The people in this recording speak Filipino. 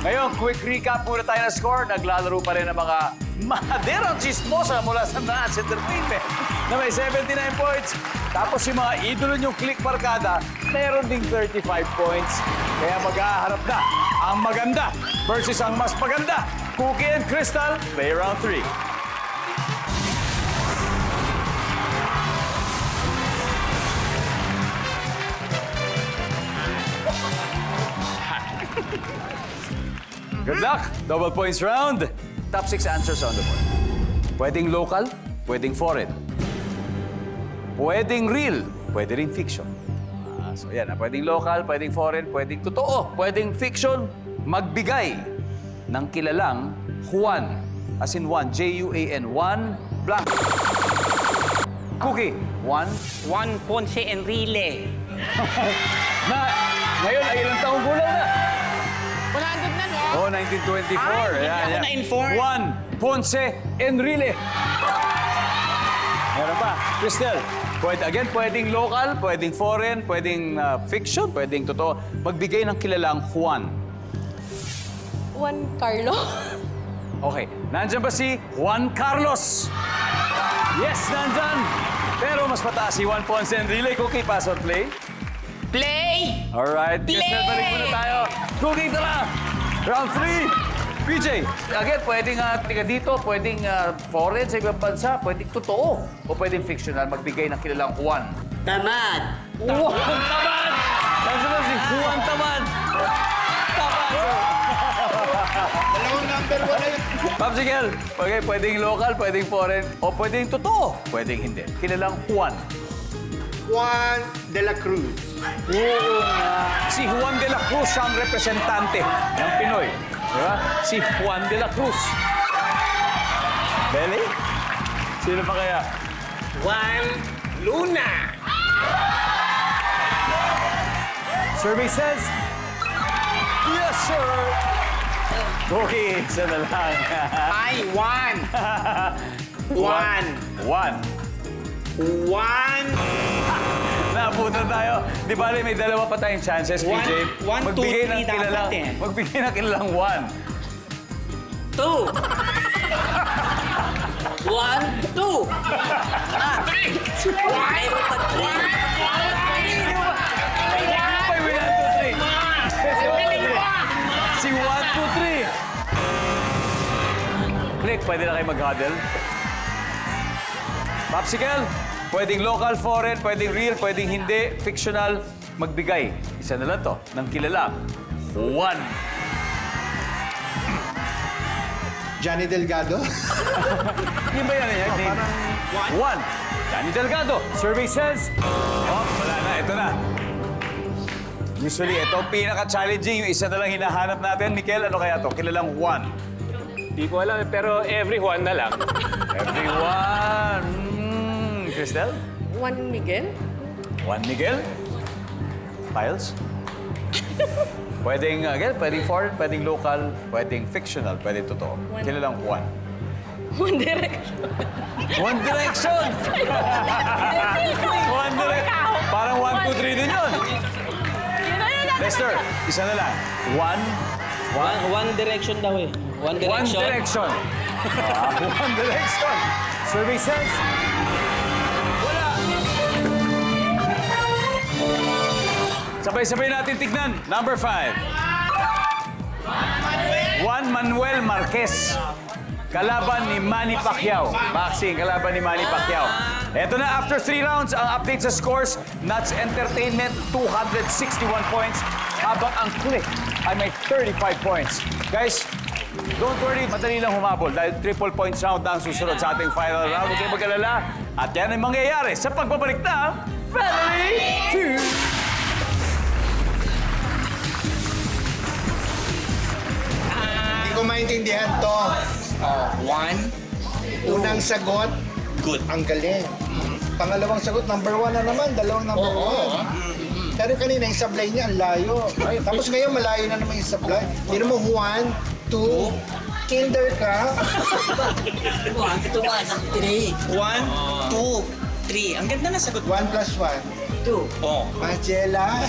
Ngayon, quick recap muna tayo ng score. Naglalaro pa rin ang mga maderang chismosa mula sa Nats Entertainment na may 79 points. Tapos yung mga idolo niyong click barkada, meron ding 35 points. Kaya maghaharap na ang maganda versus ang mas maganda. Cookie and Crystal, play round 3. Good luck! Double points round. Top 6 answers on the board. Pwedeng local, pwedeng foreign. Pwedeng real, pwede rin fiction. So yan, pwedeng local, pwedeng foreign, pwedeng totoo, pwedeng fiction. Magbigay ng kilalang Juan, as in Juan, J-U-A-N, Juan blank. Cookie, Juan. Juan Ponce Enrile. Na ngayon ay ilang taong gulang na? 100 na, no? Oh, 1924. Hindi ako na-inform. Juan Ponce Enrile. Meron pa. Crystal, pwedeng local, pwedeng foreign, pwedeng fiction, pwedeng totoo. Magbigay ng kilalang Juan. Juan Carlo. Okay. Nandyan ba si Juan Carlos? Yes, nandyan. Pero mas mataas si Juan Ponce Enrile. Cookie, pass or play? Play! Alright. Crystal, balik muna tayo. Cookie, tara! Round 3. PJ, again, pwedeng tiga dito, pwedeng foreign sa ibang bansa, pwedeng totoo, o pwedeng fictional, magbigay ng kilalang Juan. Tamad! Juan Tamad! Nandiyan ba si Juan Tamad? Tamad! Dalawang number 1 na yun. Popsicle, okay, pwedeng local, pwedeng foreign, o pwedeng totoo, pwedeng hindi. Kilalang Juan. Juan de la Cruz. Oo nga. Si Juan de la Cruz ang representante ng Pinoy. Di ba? Si Juan de la Cruz. Beli? Sino pa kaya? Juan Luna! Survey says, yes, sir. Okay, isa na lang. Ay, Juan! Juan! Juan. Juan! Napunan tayo. Di ba, may dalawa pa tayong chances, PJ. One, two, Magbigay three ng kilalang, dapat eh. magbigay ng kilalang Juan. 2! 1, 2! 3! Mayroon pa Ay, wait, 1, 2, 3. Si 1, 2, 3. Click, pwede na kayo mag-huddle. Popsicle, pwedeng local, foreign, pwedeng real, pwedeng hindi, fictional. Magbigay. Isa na lang to, ng kilala. Juan. Johnny Delgado. Hindi ba yan yung name? Juan. Johnny Delgado. Survey says, oh, wala na. Ito na. Usually, ito ang pinaka-challenging. Yung isa na lang hinahanap natin. Mikel, ano kaya to? Kilalang Juan. Di ko alam, pero everyone na lang. Everyone. Cristel? Juan Miguel. Juan Miguel? Piles? Pwedeng, again, pwedeng foreign, pwedeng local, pwedeng fictional, pwedeng totoo. Juan. Kilalang Juan. One Direction. One Direction! One Direction! Parang 1, 2, 3 din yun. Lester, isa na lang. One Direction daw eh. One One Direction. One Direction. Survey says, wala. Sabay-sabay natin tignan. Number 5. Juan Manuel Marquez. Kalaban ni Manny Pacquiao. Boxing, kalaban ni Manny Pacquiao. Eto na, after 3 rounds, ang update sa scores. Nats Entertainment, 261 points. Habang ang Click ay may 35 points. Guys, don't worry, madali lang humabol dahil triple points round na ang susunod sa ating final round. Huwag kayong mag-alala. At yan ay mangyayari sa pagbabalik ng Family Feud. Hindi ko maintindihan to. One. Unang sagot, Good. ang galing. Pangalawang sagot, number 1 na naman. Dalawang number 1. Pero kanina, yung sablay niya, ang layo. Ay, tapos ngayon, malayo na naman yung sablay. Tino mo, 1, 2, kinder ka. 1, 2, 3. 1, 2, 3. Ang ganda na sagot. 1 plus 1. 2. Oh. Angela.